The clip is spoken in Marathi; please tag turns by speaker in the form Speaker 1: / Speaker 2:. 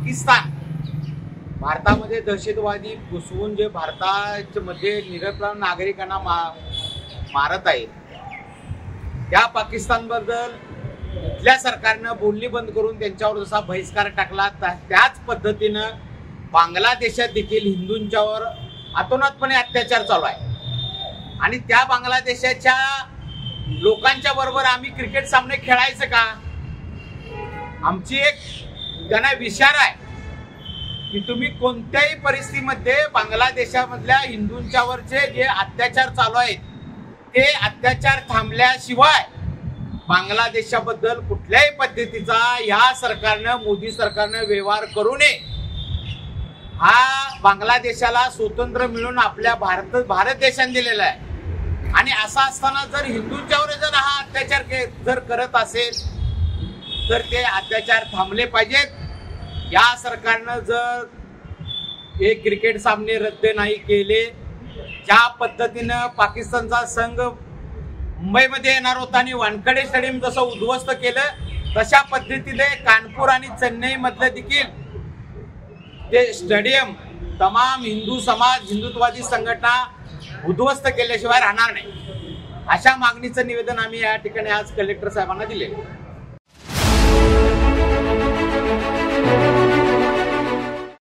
Speaker 1: पाकिस्तान भारतामध्ये दहशतवादी घुसवून जे भारतामध्ये निरपराध नागरिकांना मारत आहेत, त्या पाकिस्तानबद्दल इथल्या सरकारनं बोलणी बंद करून त्यांच्यावर जसा बहिष्कार टाकला त्याच पद्धतीनं बांगलादेशात देखील हिंदूंच्यावर अतोनातपणे अत्याचार चालू आहे। आणि त्या बांगलादेशाच्या लोकांच्या बरोबर आम्ही क्रिकेट सामने खेळायचं का? आमची एक त्यांना विचार आहे की तुम्ही कोणत्याही परिस्थितीमध्ये बांगलादेशामधल्या हिंदूंच्यावरचे जे अत्याचार चालू आहेत ते अत्याचार थांबल्याशिवाय बांगलादेशाबद्दल कुठल्याही पद्धतीचा या सरकारनं, मोदी सरकारनं व्यवहार करू नये। हा बांगलादेशाला स्वतंत्र मिळून आपल्या भारत देशाने दिलेला आहे। आणि असं असताना जर हिंदूंच्यावर जर हा अत्याचार जर करत असेल तर ते अत्याचार थांबले पाहिजेत। या सरकारनं जर हे क्रिकेट सामने रद्द नाही केले, ज्या पद्धतीनं पाकिस्तानचा संघ मुंबईमध्ये येणार होता आणि वानखेडे स्टेडियम जसं उद्ध्वस्त केलं, तशा पद्धतीने कानपूर आणि चेन्नई मधलं देखील ते स्टेडियम तमाम हिंदू समाज, हिंदुत्ववादी संघटना उद्ध्वस्त केल्याशिवाय राहणार नाही। अशा मागणीचं निवेदन आम्ही या ठिकाणी आज कलेक्टर साहेबांना दिले।